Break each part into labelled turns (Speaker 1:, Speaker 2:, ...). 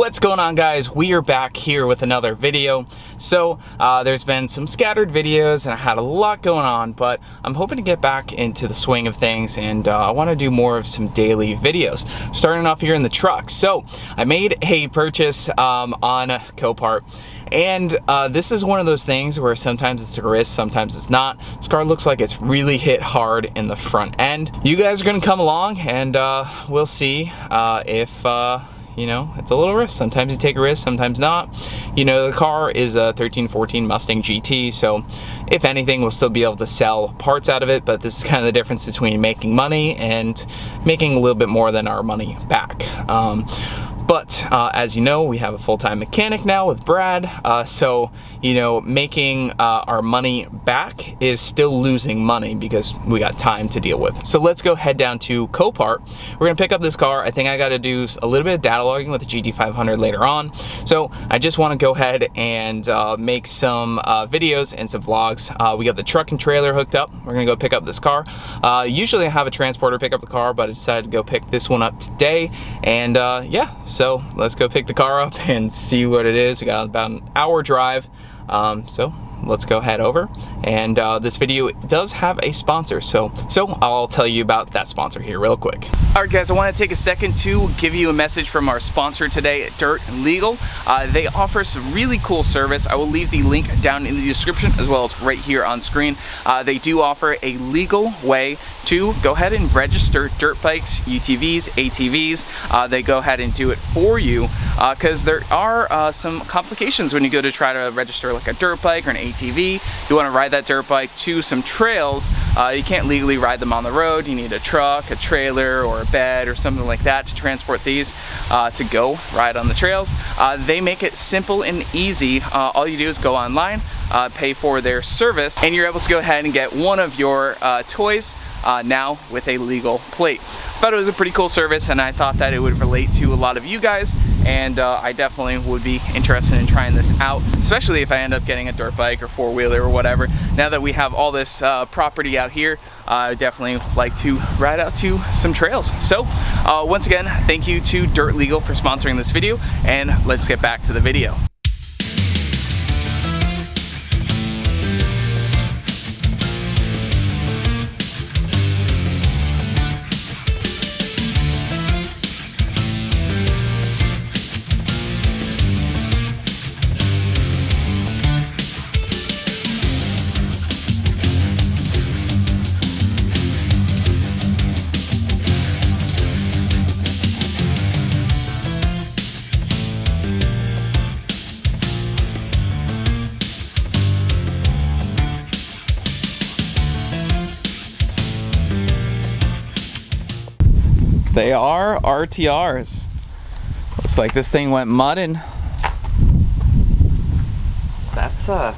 Speaker 1: What's going on, guys? We are back here with another video. So there's been some scattered videos and I had a lot going on, but I'm hoping to get back into the swing of things, and I want to do more of some daily videos. Starting off here in the truck. So I made a purchase on Copart, and this is one of those things where sometimes it's a risk, sometimes it's not. This car looks like it's really hit hard in the front end. You guys are gonna come along and we'll see if you know, it's a little risk. Sometimes you take a risk, sometimes not. You know, the car is a 13-14 Mustang GT, so if anything, we'll still be able to sell parts out of it, but this is kind of the difference between making money and making a little bit more than our money back. But as you know, we have a full-time mechanic now with Brad, so you know, making our money back is still losing money because we got time to deal with. So let's go head down to Copart. We're gonna pick up this car. I think I got to do a little bit of data logging with the GT500 later on. So I just want to go ahead and make some videos and some vlogs. We got the truck and trailer hooked up. We're gonna go pick up this car. Usually I have a transporter pick up the car, but I decided to go pick this one up today. And yeah, so let's go pick the car up and see what it is. We got about an hour drive. So let's go head over, and this video does have a sponsor, so I'll tell you about that sponsor here real quick. Alright guys, I want to take a second to give you a message from our sponsor today, Dirt Legal. They offer some really cool service. I will leave the link down in the description as well as right here on screen. They do offer a legal way to go ahead and register dirt bikes, UTVs, ATVs. They go ahead and do it for you because there are some complications when you go to try to register like a dirt bike or an ATV. You want to ride that dirt bike to some trails. You can't legally ride them on the road. You need a truck, a trailer, or a bed or something like that to transport these to go ride on the trails. They make it simple and easy. All you do is go online, pay for their service, and you're able to go ahead and get one of your toys now with a legal plate. Thought it was a pretty cool service, and I thought that it would relate to a lot of you guys, and I definitely would be interested in trying this out, especially if I end up getting a dirt bike or four-wheeler or whatever. Now that we have all this property out here, I definitely like to ride out to some trails. So once again, thank you to Dirt Legal for sponsoring this video, and let's get back to the video. They are RTRs. Looks like this thing went mudding. That's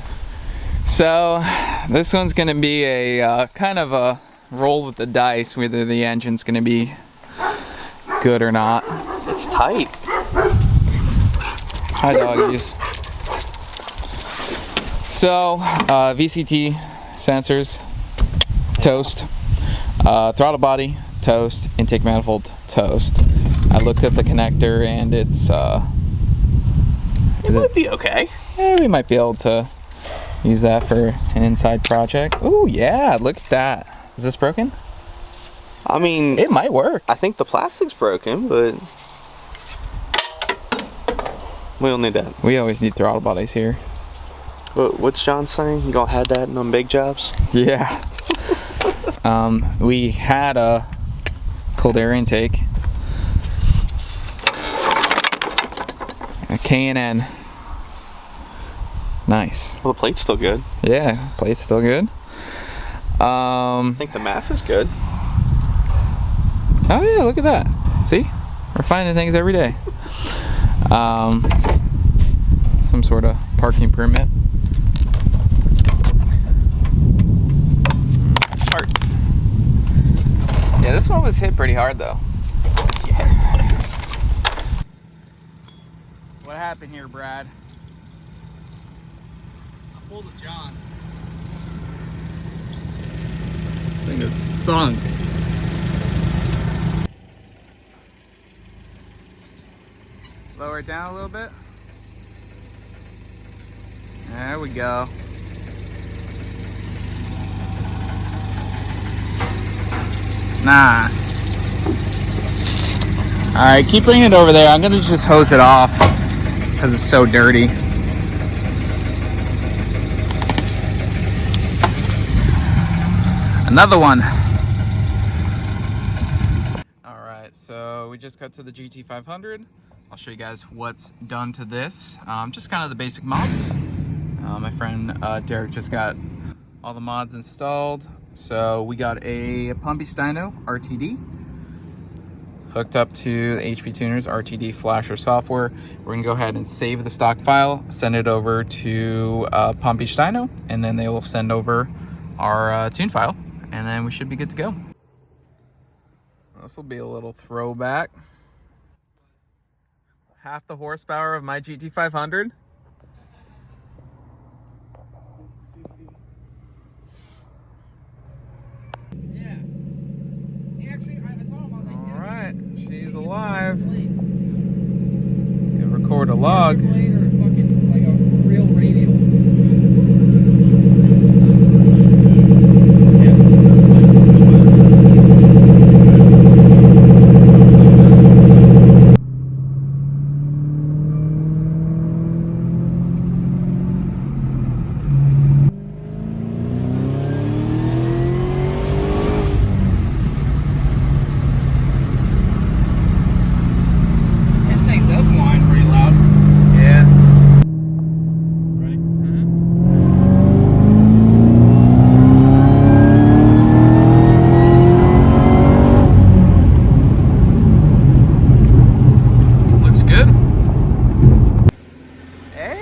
Speaker 1: So this one's gonna be a kind of a roll with the dice whether the engine's gonna be good or not.
Speaker 2: It's tight.
Speaker 1: Hi doggies. So VCT sensors, toast. Throttle body, toast. Intake manifold, toast. I looked at the connector and it's
Speaker 2: it might be okay.
Speaker 1: Yeah, we might be able to use that for an inside project. Oh yeah, look at that. Is this broken?
Speaker 2: I mean,
Speaker 1: it might work.
Speaker 2: I think the plastic's broken, but we don't need that.
Speaker 1: We always need throttle bodies here.
Speaker 2: What's John saying? You gonna have that in them big jobs?
Speaker 1: Yeah. We had a cold air intake, a K&N. Nice.
Speaker 2: Well, the plate's still good.
Speaker 1: Yeah, plate's still good.
Speaker 2: I think the math is good.
Speaker 1: Oh yeah, look at that. See? We're finding things every day. Some sort of parking permit. Parts. Yeah, this one was hit pretty hard though.
Speaker 2: Yeah.
Speaker 1: What happened here, Brad?
Speaker 2: I pulled a John.
Speaker 1: Thing is sunk. Lower it down a little bit. There we go. Nice. Alright, keep bringing it over there. I'm gonna just hose it off because it's so dirty. Another one. Alright, so we just got to the GT500. I'll show you guys what's done to this. Just kind of the basic mods. My friend Derek just got all the mods installed. So we got a Pumpy Styno RTD hooked up to the HP Tuners RTD flasher software. We're gonna go ahead and save the stock file, send it over to Pumpy Styno, and then they will send over our tune file, and then we should be good to go. This will be a little throwback. Half the horsepower of my GT500. Alright, she's alive. Can record a log. Like a real radio.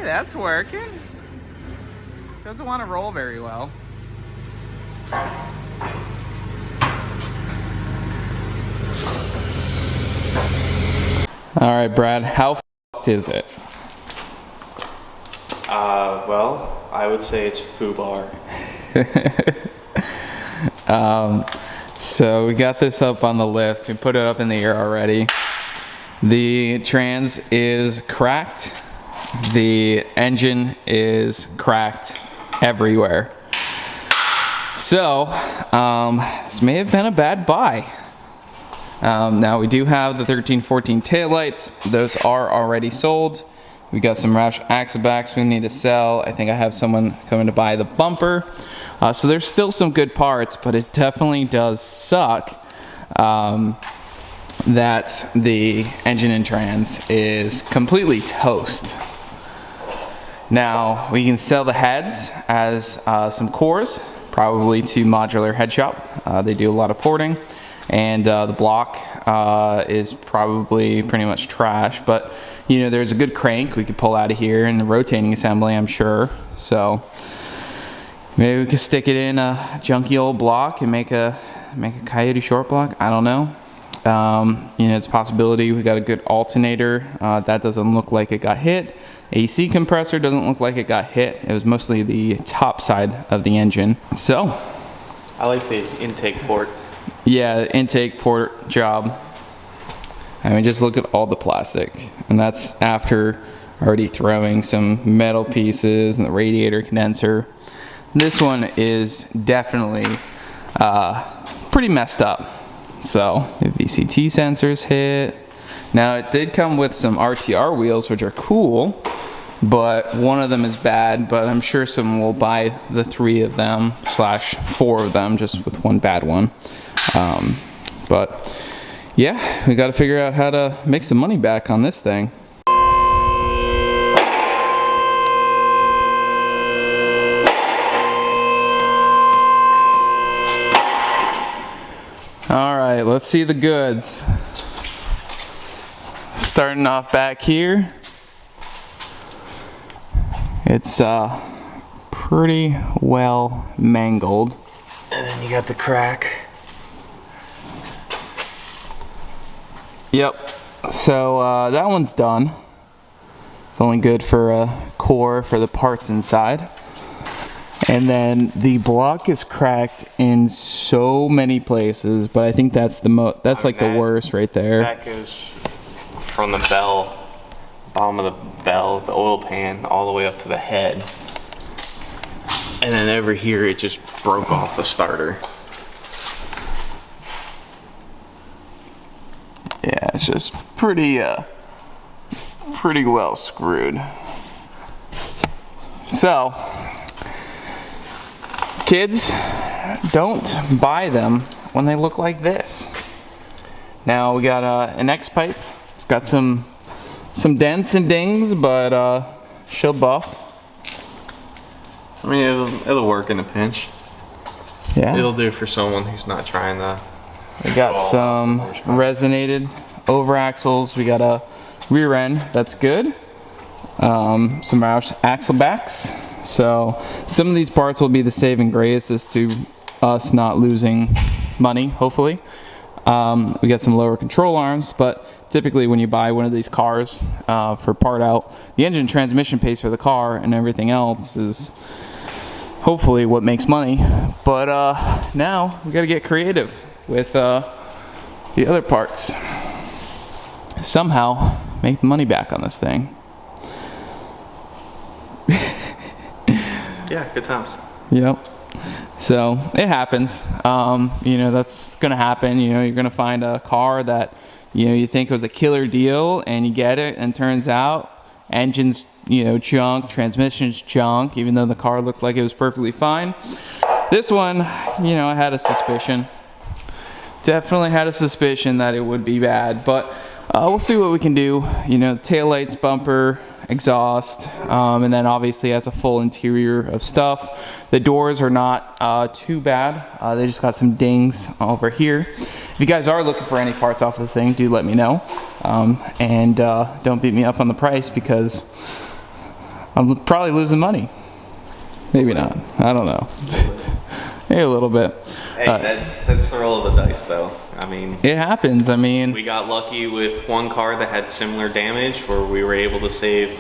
Speaker 1: That's working. Doesn't want to roll very well. All right, Brad, how f***ed is it?
Speaker 2: Well, I would say it's foobar.
Speaker 1: So we got this up on the lift. We put it up in the air already. The trans is cracked. The engine is cracked everywhere. So this may have been a bad buy. Now we do have the 1314 taillights. Those are already sold. We got some Roush axle backs we need to sell. I think I have someone coming to buy the bumper. So there's still some good parts, but it definitely does suck that the engine and trans is completely toast. Now we can sell the heads as some cores, probably to Modular Head Shop. They do a lot of porting, and the block is probably pretty much trash, but you know, there's a good crank we could pull out of here, and the rotating assembly, I'm sure. So maybe we could stick it in a junky old block and make a Coyote short block. I don't know. You know, it's a possibility. We got a good alternator. That doesn't look like it got hit. AC compressor doesn't look like it got hit. It was mostly the top side of the engine. So
Speaker 2: I like the intake port.
Speaker 1: Yeah, intake port job. I mean, just look at all the plastic, and that's after already throwing some metal pieces and the radiator condenser. This one is definitely pretty messed up. So the VCT sensors hit. Now it did come with some RTR wheels, which are cool, but one of them is bad, but I'm sure someone will buy the 3 of them / 4 of them just with one bad one. But yeah, we got to figure out how to make some money back on this thing. All right, let's see the goods. Starting off back here, it's pretty well mangled.
Speaker 2: And then you got the crack.
Speaker 1: Yep, so that one's done. It's only good for a core for the parts inside. And then the block is cracked in so many places, but I think that's the like the worst right there.
Speaker 2: That goes from the bell bottom of the bell, the oil pan, all the way up to the head. And then over here, it just broke off the starter.
Speaker 1: Yeah, it's just pretty well screwed. So, kids, don't buy them when they look like this. Now we got an X pipe. It's got some dents and dings, but she'll buff.
Speaker 2: I mean, it'll work in a pinch.
Speaker 1: Yeah.
Speaker 2: It'll do for someone who's not trying to.
Speaker 1: We got some resonated over axles. We got a rear end. That's good. Some axle backs. So some of these parts will be the saving grace as to us not losing money, hopefully. We got some lower control arms, but typically when you buy one of these cars for part out, the engine and transmission pays for the car, and everything else is hopefully what makes money. But now we got to get creative with the other parts. Somehow make the money back on this thing.
Speaker 2: Yeah, good times.
Speaker 1: Yep. So it happens. You know, that's gonna happen. You know, you're gonna find a car that you think was a killer deal, and you get it, and turns out engine's junk, transmission's junk, even though the car looked like it was perfectly fine. This one, I had a suspicion. Definitely had a suspicion that it would be bad, but we'll see what we can do. Taillights, bumper, exhaust, and then obviously has a full interior of stuff. The doors are not too bad. They just got some dings over here. If you guys are looking for any parts off this thing, do let me know. And don't beat me up on the price, because I'm probably losing money. Maybe not. I don't know. Maybe a little bit.
Speaker 2: Hey, that's the roll of the dice, though. I mean,
Speaker 1: it happens. I mean,
Speaker 2: we got lucky with one car that had similar damage where we were able to save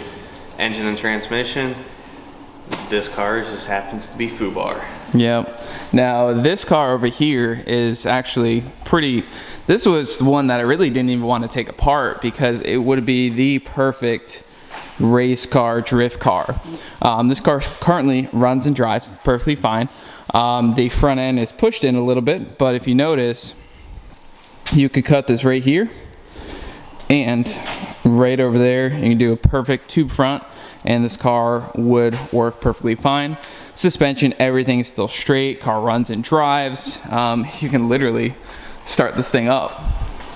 Speaker 2: engine and transmission. This car just happens to be FUBAR.
Speaker 1: Yep. Now this car over here is actually pretty. This was the one that I really didn't even want to take apart, because it would be the perfect race car, drift car. This car currently runs and drives. It's perfectly fine. The front end is pushed in a little bit, but if you notice, you could cut this right here and right over there. You can do a perfect tube front, and this car would work perfectly fine. Suspension, everything is still straight. Car runs and drives. You can literally start this thing up,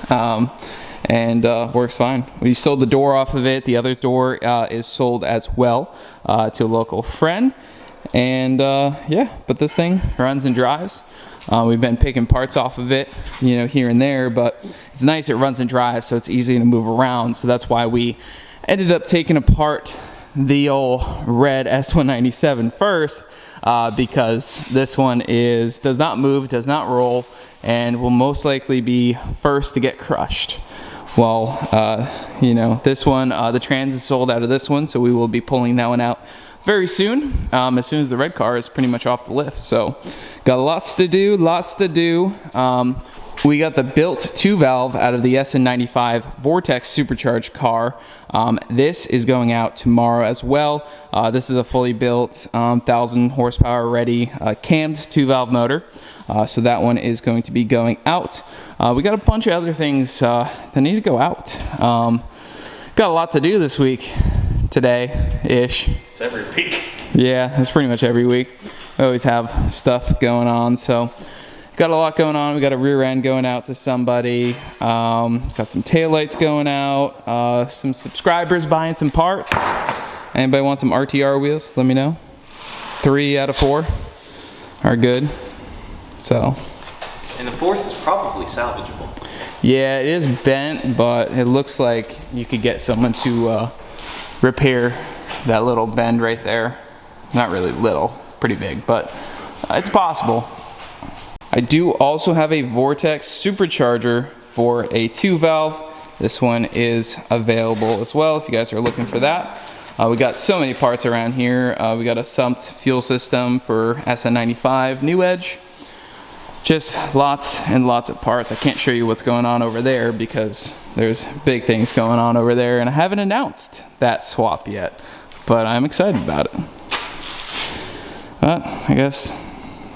Speaker 1: and works fine. We sold the door off of it. The other door is sold as well to a local friend. And yeah, but this thing runs and drives. We've been picking parts off of it, here and there, but it's nice it runs and drives, so it's easy to move around. So that's why we ended up taking apart the old red S197 first, because this one does not move, does not roll, and will most likely be first to get crushed. Well, this one, the trans is sold out of this one, so we will be pulling that one out very soon, as soon as the red car is pretty much off the lift. So got lots to do. We got the built 2-valve out of the SN95 Vortex supercharged car. This is going out tomorrow as well. This is a fully built 1,000 horsepower ready cammed 2-valve motor. So that one is going to be going out. We got a bunch of other things that need to go out. Got a lot to do this week. Today-ish.
Speaker 2: It's every week.
Speaker 1: Yeah, it's pretty much every week. We always have stuff going on, so got a lot going on. We got a rear end going out to somebody. Got some taillights going out. Some subscribers buying some parts. Anybody want some RTR wheels? Let me know. 3 out of 4 are good. So.
Speaker 2: And the 4th is probably salvageable.
Speaker 1: Yeah, it is bent, but it looks like you could get someone to repair that little bend right there. Not really little, pretty big, but it's possible. I do also have a Vortex supercharger for a 2-valve. This one is available as well if you guys are looking for that. We got so many parts around here. We got a sumped fuel system for SN95 New Edge. just lots and lots of parts. I can't show you what's going on over there because there's big things going on over there, and I haven't announced that swap yet, but I'm excited about it. But I guess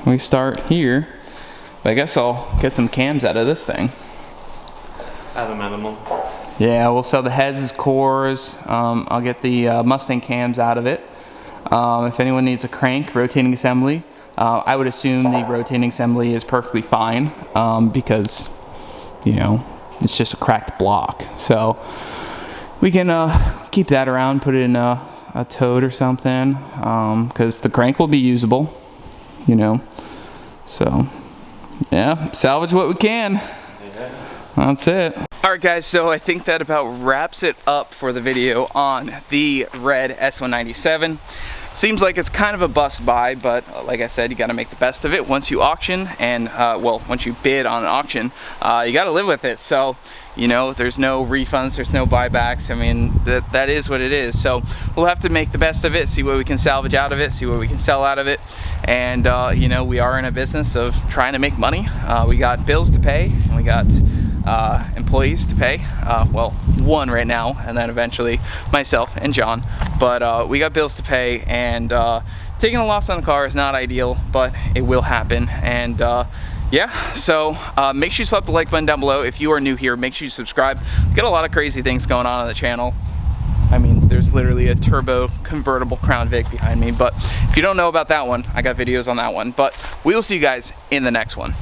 Speaker 1: we start here. But I guess I'll get some cams out of this thing.
Speaker 2: At a minimum.
Speaker 1: Yeah, we'll sell the heads as cores. I'll get the Mustang cams out of it. If anyone needs a crank, rotating assembly, I would assume the rotating assembly is perfectly fine because, you know, it's just a cracked block. So we can keep that around, put it in a tote or something, because the crank will be usable, you know. So yeah, salvage what we can. Yeah. That's it. Alright guys, so I think that about wraps it up for the video on the red S197. Seems like it's kind of a bust buy, but like I said, you got to make the best of it once you auction, and well, once you bid on an auction, you got to live with it. So, you know, there's no refunds, there's no buybacks. I mean, that is what it is. So we'll have to make the best of it, see what we can salvage out of it, see what we can sell out of it. And you know, we are in a business of trying to make money. We got bills to pay, and we got employees to pay. Well, one right now, and then eventually myself and John. But we got bills to pay, and taking a loss on the car is not ideal, but it will happen. And yeah, so make sure you slap the like button down below. If you are new here, make sure you subscribe. We've got a lot of crazy things going on the channel. I mean, there's literally a turbo convertible Crown Vic behind me, but if you don't know about that one, I got videos on that one. But we will see you guys in the next one.